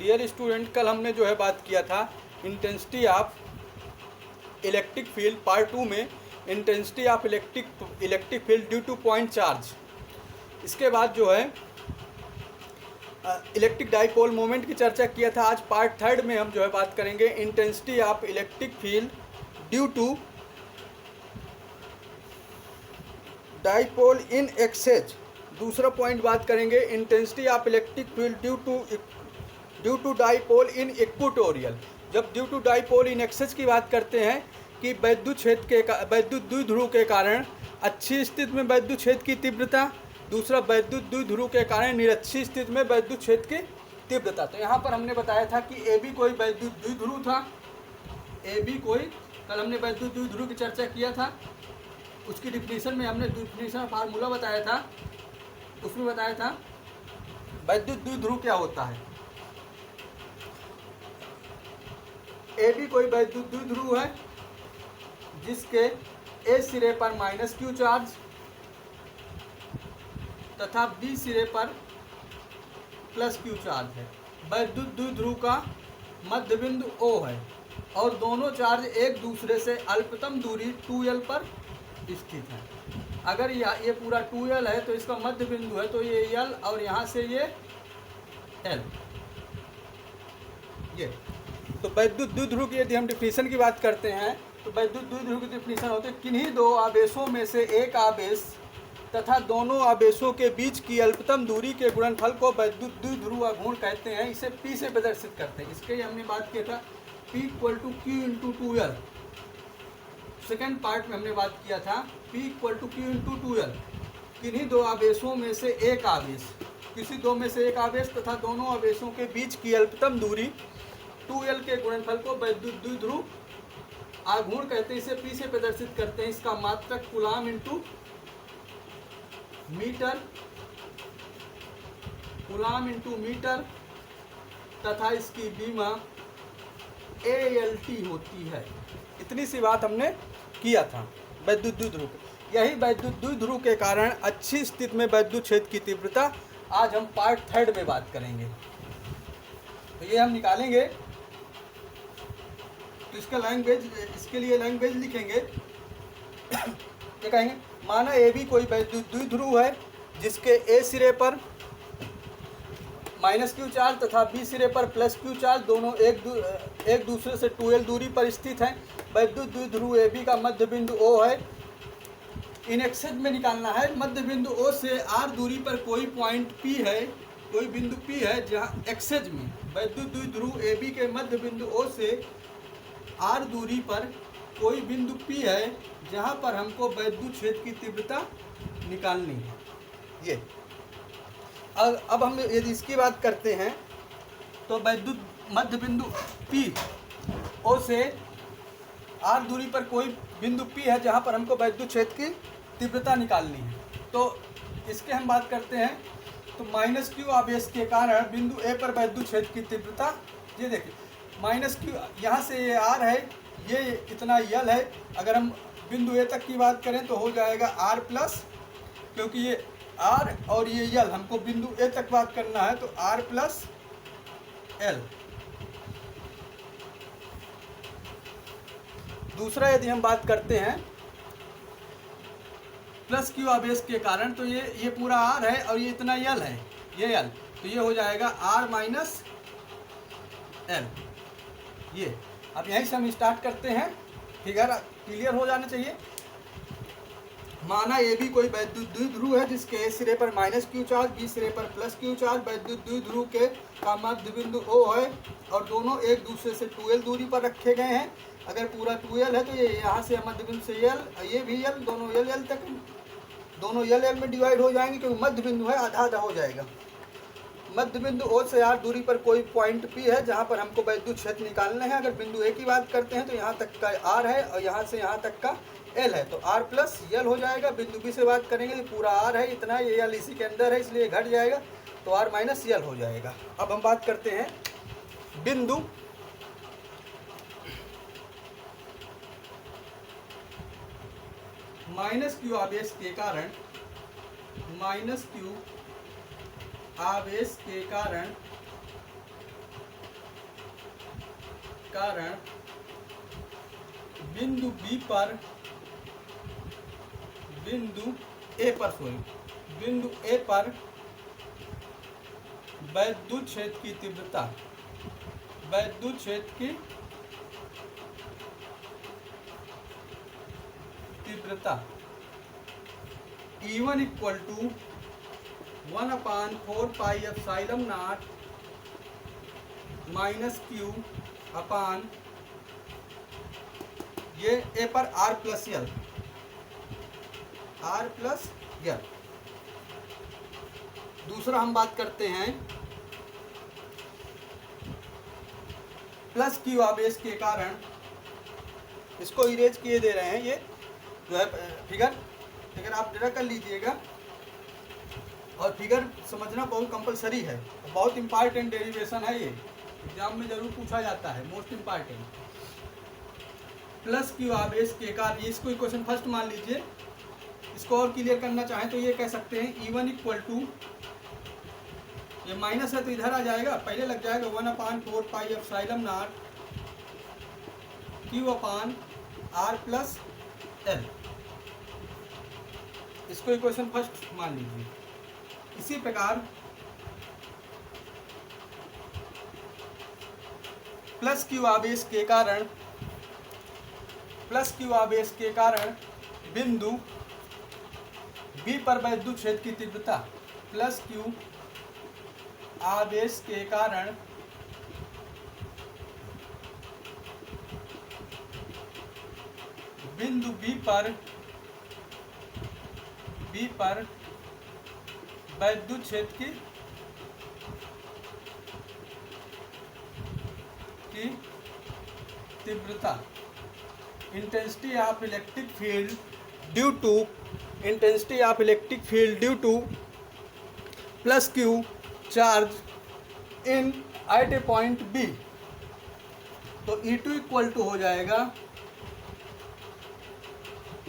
Dear student, कल हमने जो है बात किया था intensity of electric field part 2 में, intensity of electric field due two point charge. इसके बाद जो है इलेक्ट्रिक डाइपोल मोमेंट की चर्चा किया था। आज पार्ट 3 में हम जो है बात करेंगे intensity of electric field due to dipole in axes. दूसरा पॉइंट बात करेंगे intensity of electric field due to dipole in equatorial. जब due to dipole in axes की बात करते हैं कि वैद्युत द्विध्रुव के कारण अच्छी स्थिति में वैद्युत क्षेत्र की तीव्रता, दूसरा वैद्युत द्विध्रुव के कारण निरक्षी स्थिति में वैद्युत क्षेत्र की तीव्रता। तो यहाँ पर हमने बताया था कि ए बी कोई वैद्युत द्विध्रुव था, कल हमने वैद्युत द्विध्रुव की चर्चा किया था। उसकी डिफिनीशन में हमने डिफिनीशन फार्मूला बताया था, उसमें बताया था वैद्युत द्विध्रुव क्या होता है। ए बी कोई वैद्युत द्विध्रुव है जिसके ए सिरे पर माइनस क्यू चार्ज तथा बी सिरे पर प्लस क्यू चार्ज है। वैद्युत द्विध्रुव का मध्य बिंदु O है और दोनों चार्ज एक दूसरे से अल्पतम दूरी 2l पर स्थित है। अगर ये पूरा 2l है तो इसका मध्य बिंदु है, तो ये l और यहाँ से ये l। ये तो वैद्युत द्विध्रुव की यदि हम डिफिनीशन की बात करते हैं तो वैद्युत द्विध्रुव की डिफिनीशन होती है किन्हीं दो आवेशों में से एक आवेश तथा दोनों आवेशों के बीच की अल्पतम दूरी के गुणनफल को वैद्युत द्विध्रुव आघूर्ण कहते हैं। इसे P से प्रदर्शित करते हैं। इसके हमने बात किया था P = Q × 2l। Second part में हमने बात किया था P = Q × 2l। किन्हीं दो आवेशों में से एक आवेश, किसी दो में से एक आवेश तथा दोनों आवेशों के बीच की अल्पतम दूरी 2l के गुणनफल को वैद्युत द्विध्रुव आघूर्ण कहते हैं। इसे P से प्रदर्शित करते हैं। इसका मात्रक कूलाम × मीटर तथा इसकी बीमा ALT होती है। इतनी सी बात हमने किया था वैद्युत द्विध्रुव। यही वैद्युत द्विध्रुव के कारण अच्छी स्थिति में वैद्युत क्षेत्र की तीव्रता आज हम पार्ट 3 में बात करेंगे। तो ये हम निकालेंगे, तो इसका लैंग्वेज, इसके लिए लैंग्वेज लिखेंगे। ये कहेंगे माना ए बी कोई वैद्युत द्विध्रुव है जिसके ए सिरे पर माइनस क्यू चार्ज तथा बी सिरे पर प्लस क्यू चार्ज, दोनों एक दूसरे से 2l दूरी पर स्थित हैं। वैद्युत द्विध्रुव ए बी का मध्य बिंदु O है। इन एक्सेज में निकालना है मध्य बिंदु O से r दूरी पर कोई पॉइंट P है, कोई बिंदु P है जहाँ एक्सेज में वैद्युत द्विध्रुव ए बी के मध्य बिंदु O से r दूरी पर कोई बिंदु P है जहाँ पर हमको वैद्युत क्षेत्र की तीव्रता निकालनी है। ये अब हम यदि इसकी बात करते हैं तो वैद्युत मध्य बिंदु P O से r दूरी पर कोई बिंदु P है जहाँ पर हमको वैद्युत क्षेत्र की तीव्रता निकालनी है। तो इसके हम बात करते हैं तो माइनस क्यू आवेश के कारण बिंदु A पर वैद्युत क्षेत्र की तीव्रता, ये देखिए माइनस क्यू, यहाँ से ये r है, ये इतना l है। अगर हम बिंदु A तक की बात करें तो हो जाएगा r प्लस, क्योंकि ये r और ये l, हमको बिंदु A तक बात करना है तो r प्लस l। दूसरा यदि हम बात करते हैं प्लस क्यू आवेश के कारण, तो ये पूरा r है और ये इतना l है, ये l, तो ये हो जाएगा r माइनस l। ये अब यहीं से हम स्टार्ट करते हैं, फिगर क्लियर हो जाना चाहिए। माना ए बी कोई वैद्युत द्विध्रुव है जिसके ए सिरे पर माइनस क्यू चार्ज, बी सिरे पर प्लस क्यू चार्ज। वैद्युत द्विध्रुव के का मध्य बिंदु O है और दोनों एक दूसरे से 2l दूरी पर रखे गए हैं। अगर पूरा 2l है तो ये यहाँ से मध्य बिंदु से l, ये भी l, दोनों l तक, दोनों l में डिवाइड हो जाएंगे क्योंकि मध्य बिंदु है, आधा आधा हो जाएगा। मध्य बिंदु O से r दूरी पर कोई पॉइंट P है जहाँ पर हमको वैद्युत क्षेत्र निकालना है। अगर बिंदु A की बात करते हैं तो यहाँ तक का r है और यहाँ से यहाँ तक का l है, तो r प्लस l हो जाएगा। बिंदु B से बात करेंगे तो पूरा r है, इतना, ये l इसी के अंदर है इसलिए घट जाएगा, तो r माइनस l हो जाएगा। अब हम बात करते हैं बिंदु माइनस क्यू आवेश के कारण, माइनस क्यू आवेश के कारण कारण बिंदु बी पर बिंदु ए पर वैद्युत क्षेत्र की तीव्रता E1 equal to 1/4πε0 minus q upon ये ए पर आर प्लस यल दूसरा हम बात करते हैं प्लस क्यू आवेश के कारण, इसको इरेज किए दे रहे हैं, ये जो है फिगर आप ड्रा कर लीजिएगा और फिगर समझना बहुत कंपलसरी है, बहुत इंपॉर्टेंट डेरिवेशन है, ये एग्जाम में जरूर पूछा जाता है, मोस्ट इम्पॉर्टेंट। प्लस क्यू आवेश के कारण, इसको इक्वेशन फर्स्ट मान लीजिए, इसको और क्लियर करना चाहें तो ये कह सकते हैं E1 इक्वल टू, ये माइनस है तो इधर आ जाएगा, पहले लग जाएगा 1/4πε0 Q upon R plus L, इसको इक्वेशन फर्स्ट मान लीजिए। इसी प्रकार प्लस क्यू आवेश के कारण बिंदु बी पर वैद्युत क्षेत्र की तीव्रता, प्लस क्यू आवेश के कारण बिंदु बी पर वैद्युत क्षेत्र की तीव्रता, intensity of electric field due to plus q charge in at a point B, तो E2 इक्वल टू हो जाएगा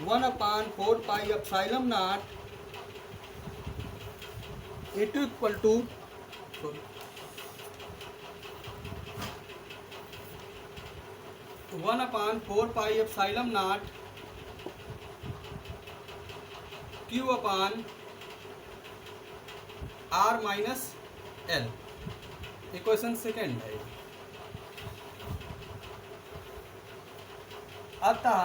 1/4πε0 E2 equal to 1/4πε0 Q upon R minus L, equation second है। अतः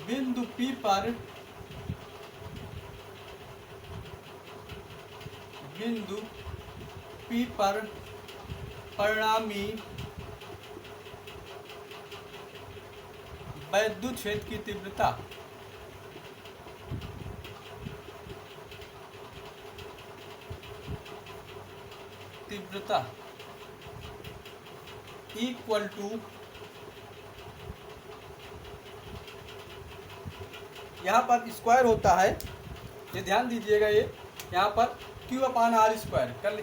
बिंदु P पर परिणामी वैद्युत क्षेत्र की तीव्रता इक्वल टू, यहाँ पर स्क्वायर होता है, ये ध्यान दीजिएगा, ये यहाँ पर Q अपान R स्क्वायर, कल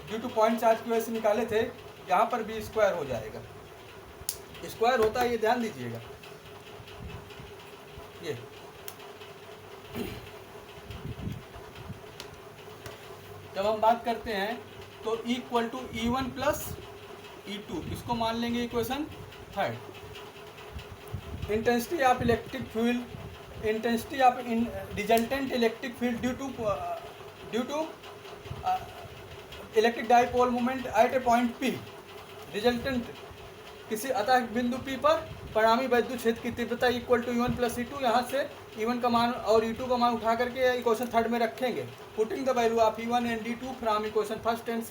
ड्यू टू पॉइंट चार्ज की वजह से निकाले थे, यहाँ पर भी स्क्वायर हो जाएगा, स्क्वायर होता है, ये ध्यान दीजिएगा। ये जब हम बात करते हैं तो equal to E1 plus E2, इसको मान लेंगे equation third. Intensity of resultant electric field due to electric dipole moment at a point P, resultant किसी अतः बिंदु P पर परिणामी वैद्युत क्षेत्र की तीव्रता equal to E1 plus E2, यहाँ से E1 का मान और E2 का मान उठा करके इक्वेशन थर्ड में रखेंगे। Putting the value of E1 and D2 from equation first and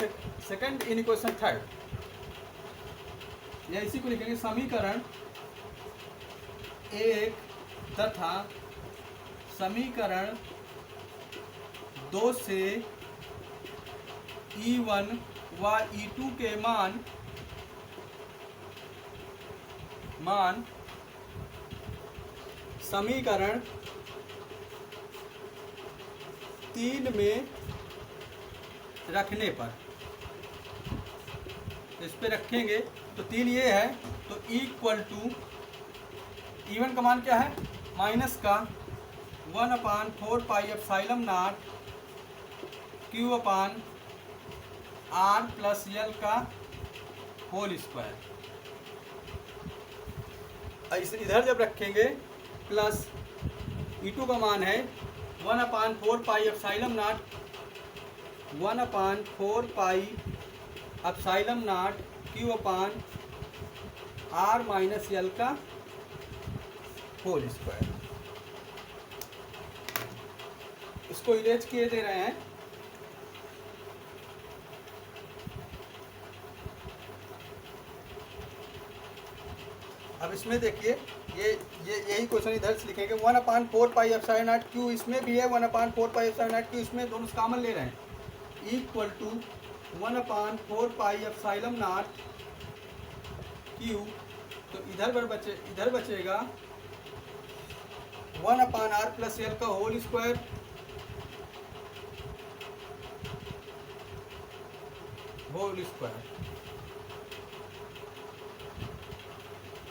second in equation third, या इसी को लिखेंगे समीकरण 1 तथा समीकरण 2 से E1 व E2 के मान समीकरण 3 में रखने पर, इस पे रखेंगे तो 3 ये है, तो इक्वल टू E1 का मान क्या है, माइनस का 1/4πε0 Q upon R plus L का होल स्क्वायर। इसे इधर जब रखेंगे प्लस E2 का मान है 1/4 pi epsilon not 1/4 pi epsilon naught Q upon R minus L का होल स्क्वायर। इसको इरेज किए दे रहे हैं। अब इसमें देखिए ये यही क्वेश्चन इधर से लिखेंगे 1/4 पाई एप्सिलॉन नॉट Q इसमें भी है 1/4 पाई एप्सिलॉन नॉट Q इसमें, दोनों कॉमन ले रहे हैं, equal to 1/4 pi epsilon naught Q। तो इधर बचेगा 1/r प्लस L का होल स्क्वायर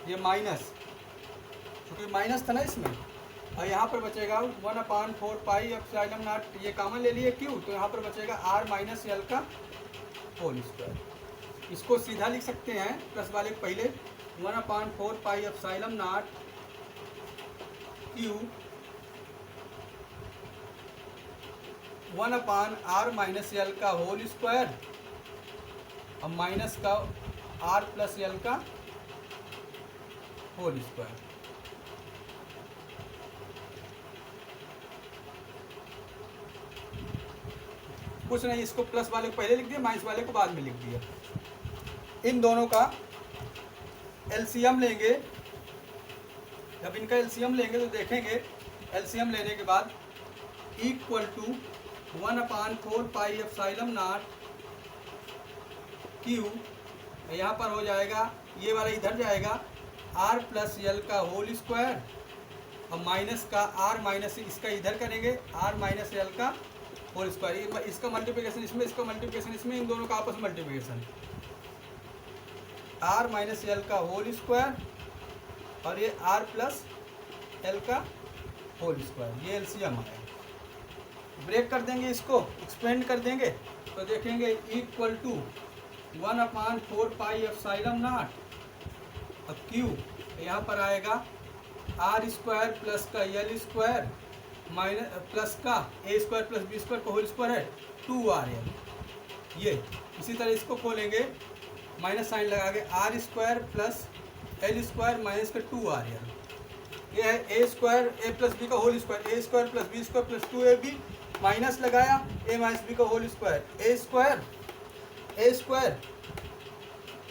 ये माइनस, क्योंकि माइनस था ना इसमें, और यहाँ पर बचेगा 1/4 पाई एप्सिलॉन नॉट, ये कॉमन ले लिए Q, तो यहाँ पर बचेगा R माइनस L का होल स्क्वायर। इसको सीधा लिख सकते हैं प्लस वाले पहले 1/4 pi epsilon naught Q 1/r minus L का होल स्क्वायर और माइनस का R प्लस L का होल स्क्वायर। कुछ नहीं, इसको प्लस वाले को पहले लिख दिया, माइनस वाले को बाद में लिख दिया। इन दोनों का एलसीएम लेंगे। जब इनका एलसीएम लेंगे तो देखेंगे एलसीएम लेने के बाद equal to 1/4 pi epsilon naught Q, यहाँ पर हो जाएगा, ये वाला इधर जाएगा R प्लस L का होल स्क्वायर और माइनस का R माइनस इसका इधर करेंगे R माइनस L का होल स्क्वायर। इसका मल्टीप्लिकेशन इसमें, इसका मल्टीप्लिकेशन इसमें, इन दोनों का आपस में मल्टीप्लिकेशन R माइनस L का होल स्क्वायर और ये R प्लस L का होल स्क्वायर। ये एलसीएम है। ब्रेक कर देंगे, इसको एक्सपेंड कर देंगे तो देखेंगे equal to 1/4 pi epsilon naught अब Q, यहाँ पर आएगा R स्क्वायर प्लस का L स्क्वायर माइनस प्लस का A square plus B square का होल स्क्वायर है 2RL। ये इसी तरह इसको खोलेंगे, माइनस साइन लगा के R square plus L square minus का 2RL। ये है A square A plus B का whole square, A square plus B square plus 2AB minus लगाया A माइनस B का whole square, A square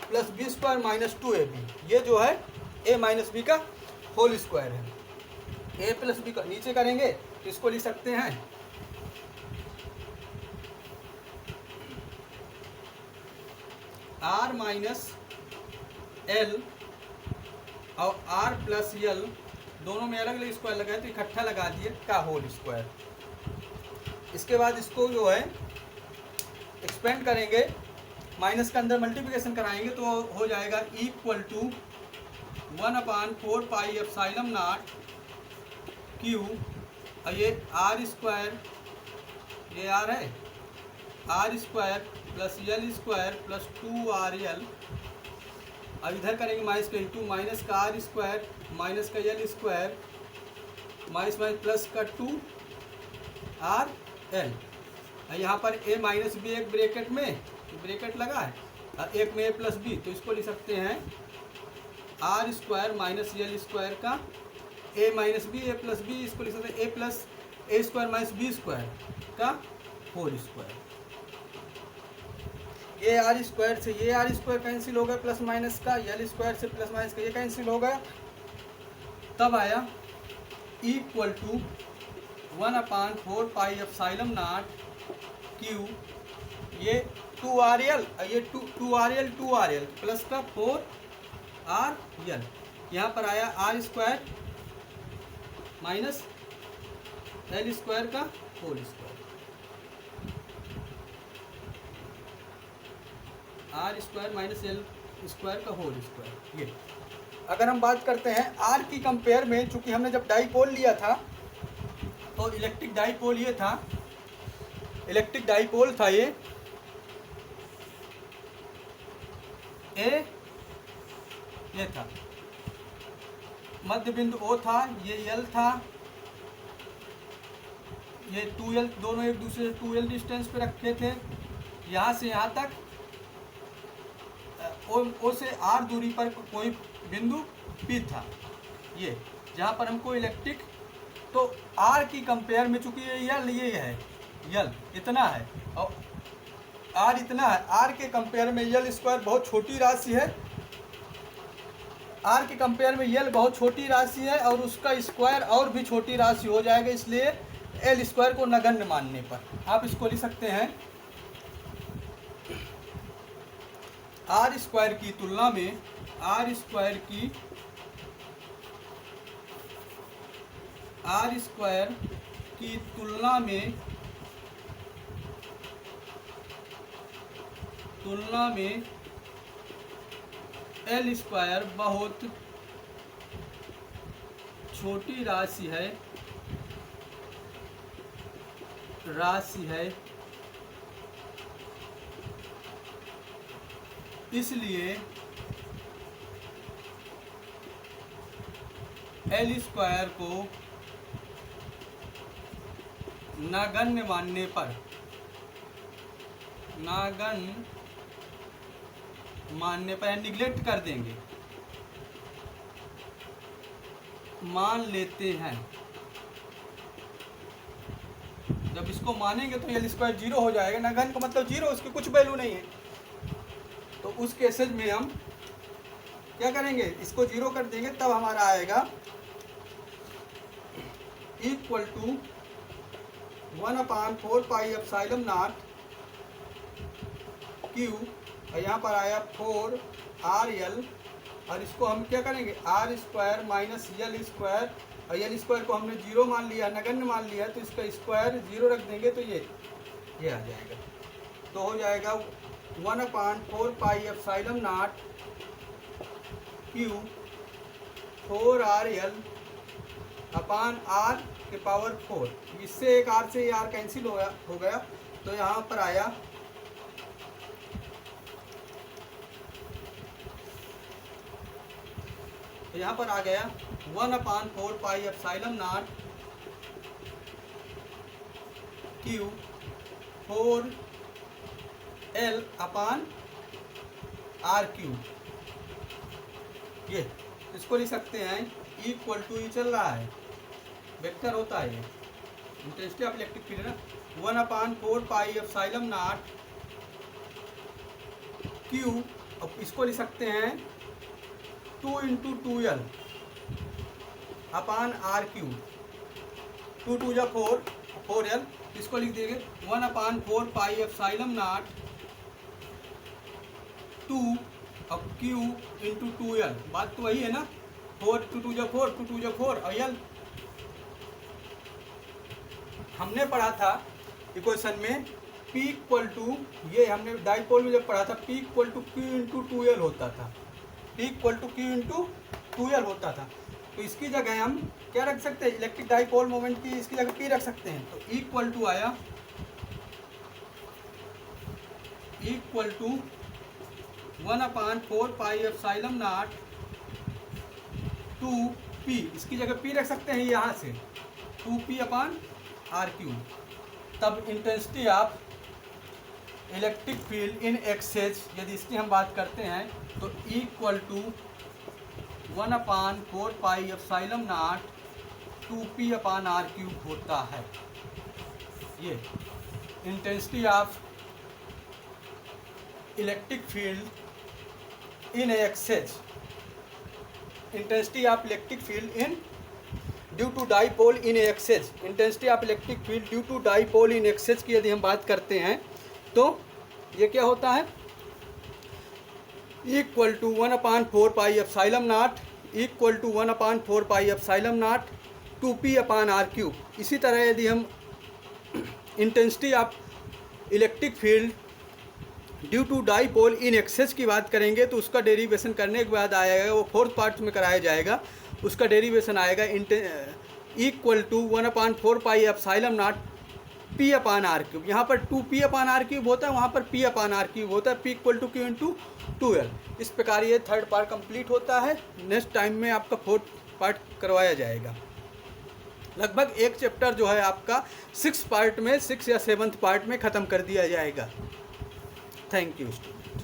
plus B square minus 2AB। ये जो है A minus B का whole square है। A plus B का नीचे करेंगे तो इसको लिख सकते हैं R माइनस L और R प्लस L दोनों में अलग अलग स्क्वायर लगाए तो इकट्ठा लगा दिए का होल स्क्वायर। इसके बाद इसको जो है एक्सपेंड करेंगे, माइनस के अंदर मल्टीप्लिकेशन कराएंगे तो हो जाएगा equal to 1/4 pi epsilon naught Q और ये R स्क्वायर, ये R है, R square plus L square plus 2RL और इधर करेंगे माइनस का इंटू माइनस का R स्क्वायर माइनस का L square minus minus plus का 2RL। यहाँ पर A माइनस B एक ब्रैकेट में ब्रैकेट लगा है और एक में A प्लस B, तो इसको लिख सकते हैं R square minus L square का A minus B A plus B, इसको लिख सकते हैं A plus A square minus B square का होल स्क्वायर। ये R स्क्वायर से ये R स्क्वायर कैंसिल हो गया प्लस माइनस का, L स्क्वायर से प्लस माइनस का ये कैंसिल हो गया, तब आया equal to 1/4 pi epsilon naught Q, ये 2RL और ये 2RL प्लस का 4RL। यहाँ पर आया R square minus L square का whole square, R square minus L square का होल स्क्वायर। ये अगर हम बात करते हैं R की कंपेयर में, चूंकि हमने जब डाइपोल लिया था तो इलेक्ट्रिक डाइपोल ये था, इलेक्ट्रिक डाइपोल था ये, ए ये था, मध्य बिंदु ओ था, ये यल था, ये 2l, दोनों एक दूसरे से 2l डिस्टेंस पे रखे थे। यहाँ से यहाँ तक ओ से r दूरी पर कोई बिंदु P था, ये जहाँ पर हमको इलेक्ट्रिक, तो r की कंपेयर में चूंकि ये यल ये है, यल इतना है और r इतना है, r के कंपेयर में यल स्क्वायर बहुत छोटी राशि है, r के कंपेयर में यल बहुत छोटी राशि है और उसका स्क्वायर और भी छोटी राशि हो जाएगा, इसलिए एल स्क्वायर को नगण्य मानने पर आप इसको लिख सकते हैं आर स्क्वायर की तुलना में, आर स्क्वायर की तुलना में एल स्क्वायर बहुत छोटी राशि है, इसलिए एल स्क्वायर को नगण्य मानने पर, निग्लेक्ट कर देंगे, मान लेते हैं। जब इसको मानेंगे तो एल स्क्वायर 0 हो जाएगा, नगण्य का मतलब 0, उसकी कुछ वैल्यू नहीं है। तो उस केसेज में हम क्या करेंगे, इसको 0 कर देंगे, तब हमारा आएगा equal to 1/4 pi epsilon naught Q, और यहाँ पर आया 4 RL, और इसको हम क्या करेंगे R square minus L square, और यल स्क्वायर को हमने 0 मान लिया, नगण्य मान लिया, तो इसका स्क्वायर 0 रख देंगे तो ये आ जाएगा। तो हो जाएगा 1/4 pi epsilon naught Q 4 RL अपान R के पावर 4, इससे एक R से ये R कैंसिल हो गया, तो यहाँ पर आया तो यहाँ पर आ गया 1/4 pi epsilon naught Q 4L अपान R क्यू, ये इसको लिख सकते हैं इक्वल टू, ये चल रहा है वेक्टर होता है, ये इंटेंसिटी ऑफ इलेक्ट्रिक फील्ड ना, 1/4 पाई एप्सिलॉन नॉट क्यू, अब इसको लिख सकते हैं 2 × 2L अपान R क्यू, 2 2 जा 4L, इसको लिख देंगे 1/4 पाई एप्सिलॉन नॉट 2 अब क्यू इंटू 2L, बात तो वही है ना, 4 2 2 जा 4, 2 2 जा 4 और L। हमने पढ़ा था इक्वेशन में P इक्वल टू, ये हमने डाइपोल में जब पढ़ा था P equal to Q into 2L होता था, P equal to Q into 2L होता था। तो इसकी जगह हम क्या रख सकते हैं, इलेक्ट्रिक डाइपोल मोमेंट की इसकी जगह P रख सकते हैं। तो इक्वल टू आया equal to 1/4 pi epsilon naught 2P, इसकी जगह P रख सकते हैं यहाँ से 2P अपान R क्यू। तब intensity of electric field in axis, यदि इसकी हम बात करते हैं तो equal to 1/4 pi epsilon naught 2P upon R cube होता है। ये intensity of electric field in axis, intensity of electric field in due to dipole in axis, intensity of electric field due to dipole in axes की यदि हम बात करते हैं तो ये क्या होता है, equal to 1/4 pi epsilon naught equal to 1/4 pi epsilon naught 2P upon R cube. इसी तरह यदि हम intensity of electric field due to dipole in axis की बात करेंगे तो उसका डेरिवेशन करने के बाद आएगा, वो 4th पार्ट में कराया जाएगा, उसका डेरिवेशन आएगा equal to 1/4 pi epsilon naught P upon R cube. यहाँ पर 2p अपान आर क्यूब होता है, वहाँ पर p अपान आर क्यूब होता है, p equal to Q into 2l। इस प्रकार ये थर्ड पार्ट कंप्लीट होता है। नेक्स्ट टाइम में आपका फोर्थ पार्ट करवाया जाएगा। लगभग एक चैप्टर जो है आपका 6 पार्ट में, 6 या 7th पार्ट में ख़त्म कर दिया जाएगा। Thank you student.